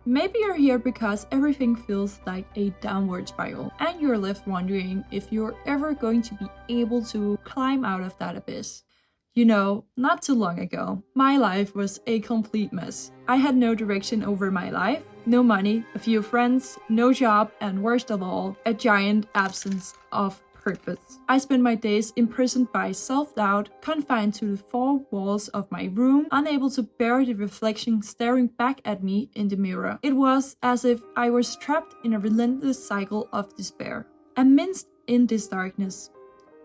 Maybe you're here because everything feels like a downward spiral, and you're left wondering if you're ever going to be able to climb out of that abyss. You know, not too long ago, my life was a complete mess. I had no direction over my life, no money, a few friends, no job, and worst of all, a giant absence of purpose. I spent my days imprisoned by self-doubt, confined to the four walls of my room, unable to bear the reflection staring back at me in the mirror. It was as if I was trapped in a relentless cycle of despair. Amidst in this darkness,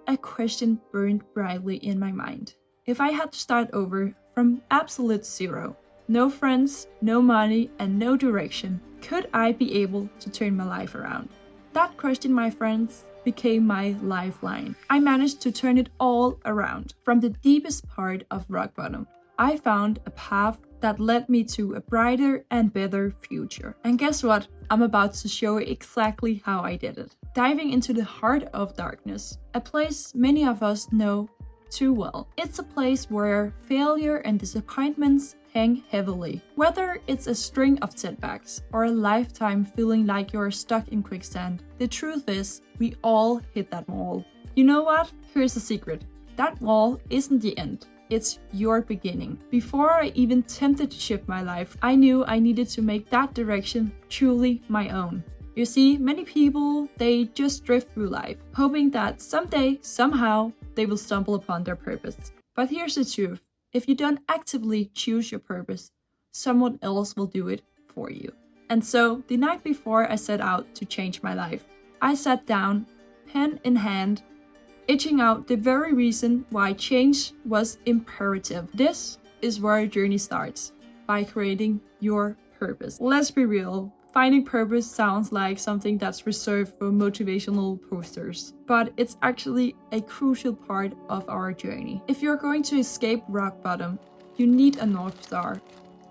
a question burned brightly in my mind. If I had to start over from absolute zero, no friends, no money, and no direction, could I be able to turn my life around? That question, my friends, became my lifeline. I managed to turn it all around. From the deepest part of rock bottom, I found a path that led me to a brighter and better future. And guess what? I'm about to show you exactly how I did it. Diving into the heart of darkness, a place many of us know too well. It's a place where failure and disappointments hang heavily. Whether it's a string of setbacks or a lifetime feeling like you're stuck in quicksand, the truth is, we all hit that wall. You know what? Here's the secret. That wall isn't the end. It's your beginning. Before I even attempted to shift my life, I knew I needed to make that direction truly my own. You see, many people, they just drift through life, hoping that someday, somehow, they will stumble upon their purpose. But here's the truth. If you don't actively choose your purpose, someone else will do it for you. And so, the night before I set out to change my life, I sat down, pen in hand, itching out the very reason why change was imperative. This is where our journey starts, by creating your purpose. Let's be real. Finding purpose sounds like something that's reserved for motivational posters, but it's actually a crucial part of our journey. If you're going to escape rock bottom, you need a North Star,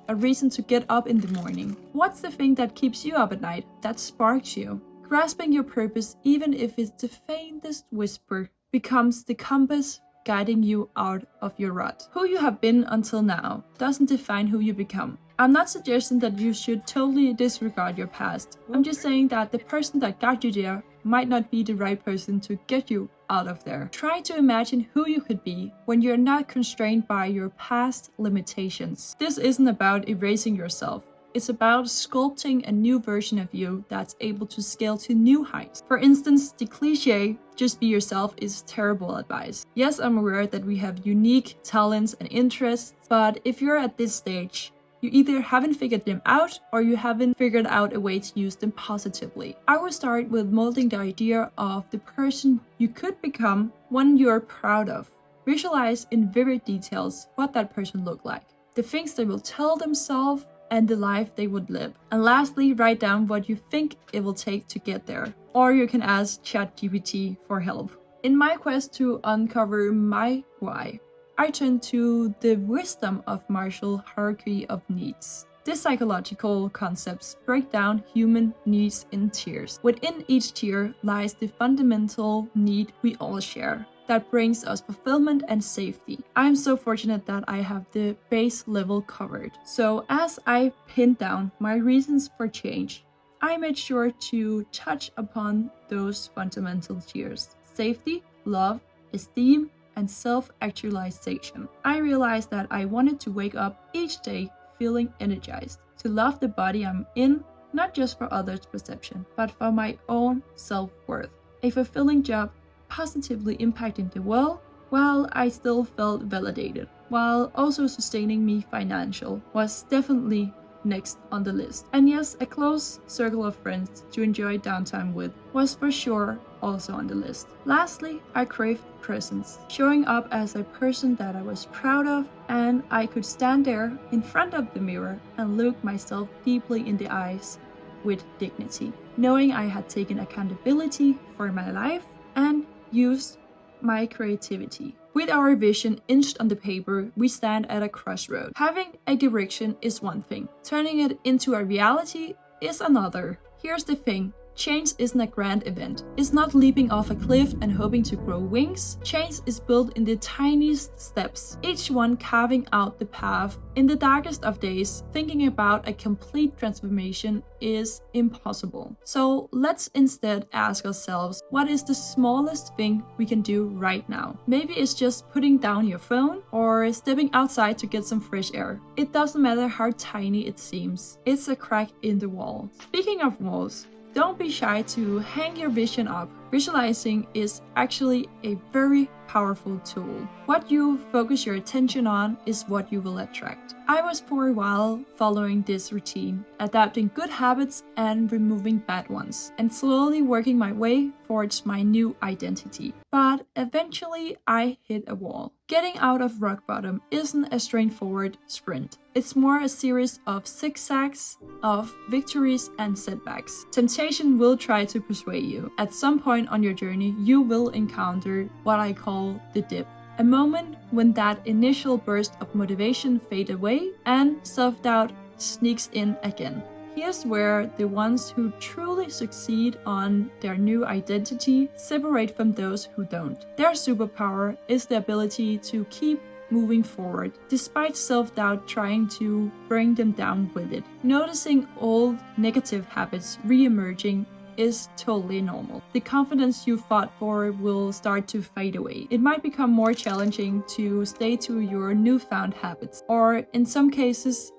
a reason to get up in the morning. What's the thing that keeps you up at night, that sparks you? Grasping your purpose, even if it's the faintest whisper, becomes the compass guiding you out of your rut. Who you have been until now doesn't define who you become. I'm not suggesting that you should totally disregard your past. I'm just saying that the person that got you there might not be the right person to get you out of there. Try to imagine who you could be when you're not constrained by your past limitations. This isn't about erasing yourself. It's about sculpting a new version of you that's able to scale to new heights. For instance, the cliche, just be yourself, is terrible advice. Yes, I'm aware that we have unique talents and interests, but if you're at this stage, you either haven't figured them out or you haven't figured out a way to use them positively. I will start with molding the idea of the person you could become, one you're proud of. Visualize in vivid details what that person looked like, the things they will tell themselves, and the life they would live. And lastly, write down what you think it will take to get there. Or you can ask ChatGPT for help. In my quest to uncover my why, I turned to the wisdom of Marshall hierarchy of needs. These psychological concepts break down human needs in tiers. Within each tier lies the fundamental need we all share that brings us fulfillment and safety. I am so fortunate that I have the base level covered. So as I pinned down my reasons for change, I made sure to touch upon those fundamental tiers: safety, love, esteem, and self-actualization. I realized that I wanted to wake up each day feeling energized, to love the body I'm in, not just for others' perception, but for my own self-worth. A fulfilling job positively impacting the world while I still felt validated, while also sustaining me financial, was definitely next on the list. And yes, a close circle of friends to enjoy downtime with was for sure also on the list. Lastly, I craved presence, showing up as a person that I was proud of, and I could stand there in front of the mirror and look myself deeply in the eyes with dignity, knowing I had taken accountability for my life and used my creativity. With our vision inched on the paper, we stand at a crossroad. Having a direction is one thing. Turning it into a reality is another. Here's the thing. Change isn't a grand event. It's not leaping off a cliff and hoping to grow wings. Change is built in the tiniest steps, each one carving out the path. In the darkest of days, thinking about a complete transformation is impossible. So let's instead ask ourselves, what is the smallest thing we can do right now? Maybe it's just putting down your phone or stepping outside to get some fresh air. It doesn't matter how tiny it seems. It's a crack in the wall. Speaking of walls, don't be shy to hang your vision up. Visualizing is actually a very powerful tool. What you focus your attention on is what you will attract. I was for a while following this routine, adapting good habits and removing bad ones, and slowly working my way towards my new identity. But eventually I hit a wall. Getting out of rock bottom isn't a straightforward sprint. It's more a series of zigzags, of victories and setbacks. Temptation will try to persuade you. At some point on your journey, you will encounter what I call the dip. A moment when that initial burst of motivation fades away and self-doubt sneaks in again. Here's where the ones who truly succeed on their new identity separate from those who don't. Their superpower is the ability to keep moving forward, despite self-doubt trying to bring them down with it. Noticing old negative habits re-emerging is totally normal. The confidence you fought for will start to fade away. It might become more challenging to stay to your newfound habits, or in some cases,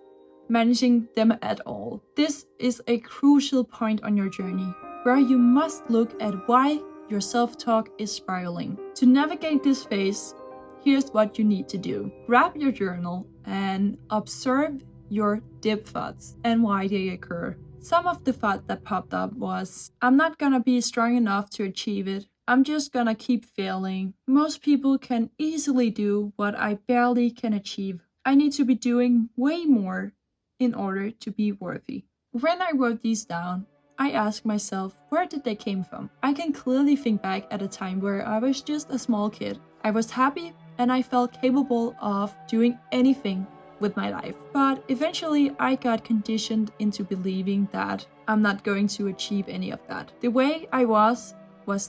managing them at all. This is a crucial point on your journey, where you must look at why your self-talk is spiraling. To navigate this phase, here's what you need to do. Grab your journal and observe your dip thoughts and why they occur. Some of the thoughts that popped up was, I'm not gonna be strong enough to achieve it. I'm just gonna keep failing. Most people can easily do what I barely can achieve. I need to be doing way more in order to be worthy. When I wrote these down, I asked myself, where did they came from? I can clearly think back at a time where I was just a small kid. I was happy and I felt capable of doing anything with my life. But eventually I got conditioned into believing that I'm not going to achieve any of that. The way I was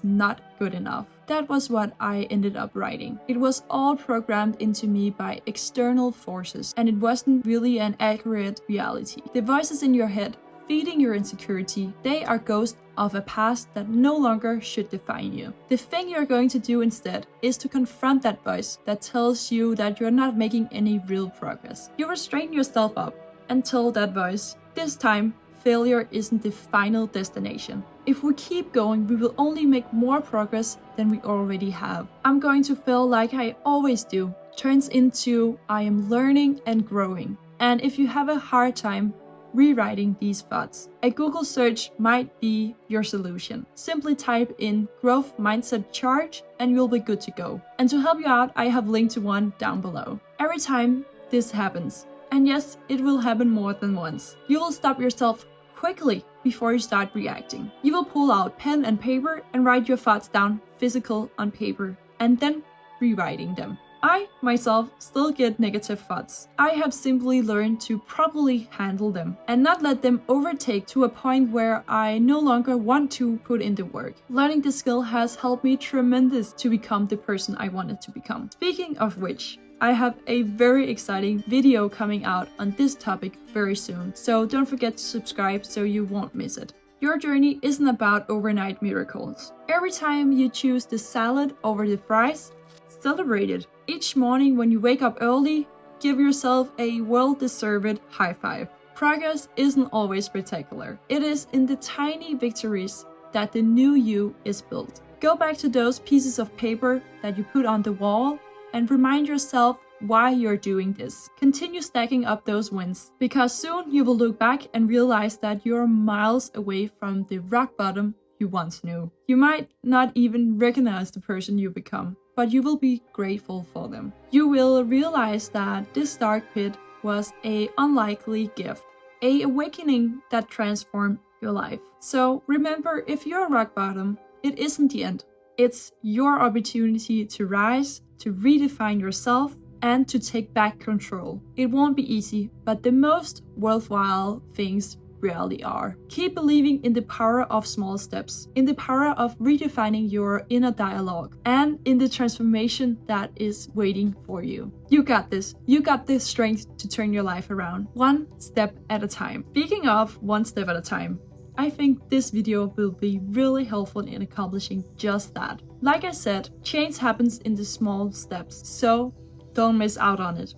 not good enough. That was what I ended up writing. It was all programmed into me by external forces, and it wasn't really an accurate reality. The voices in your head feeding your insecurity, they are ghosts of a past that no longer should define you. The thing you're going to do instead is to confront that voice that tells you that you're not making any real progress. You will straighten yourself up and tell that voice, this time, failure isn't the final destination. If we keep going, we will only make more progress than we already have. I'm going to fail like I always do. Turns into I am learning and growing. And if you have a hard time rewriting these thoughts, a Google search might be your solution. Simply type in growth mindset charge and you'll be good to go. And to help you out, I have linked to one down below. Every time this happens, and yes, it will happen more than once, you will stop yourself quickly before you start reacting. You will pull out pen and paper and write your thoughts down physical on paper and then rewriting them. I, myself, still get negative thoughts. I have simply learned to properly handle them and not let them overtake to a point where I no longer want to put in the work. Learning this skill has helped me tremendous to become the person I wanted to become. Speaking of which, I have a very exciting video coming out on this topic very soon, so don't forget to subscribe so you won't miss it. Your journey isn't about overnight miracles. Every time you choose the salad over the fries, celebrate it. Each morning when you wake up early, give yourself a well-deserved high five. Progress isn't always spectacular. It is in the tiny victories that the new you is built. Go back to those pieces of paper that you put on the wall and remind yourself why you're doing this. Continue stacking up those wins, because soon you will look back and realize that you're miles away from the rock bottom you once knew. You might not even recognize the person you become, but you will be grateful for them. You will realize that this dark pit was an unlikely gift, an awakening that transformed your life. So remember, if you're rock bottom, it isn't the end. It's your opportunity to rise, to redefine yourself, and to take back control. It won't be easy, but the most worthwhile things really are. Keep believing in the power of small steps, in the power of redefining your inner dialogue, and in the transformation that is waiting for you. You got this. You got the strength to turn your life around, one step at a time. Speaking of one step at a time, I think this video will be really helpful in accomplishing just that. Like I said, change happens in the small steps, so don't miss out on it.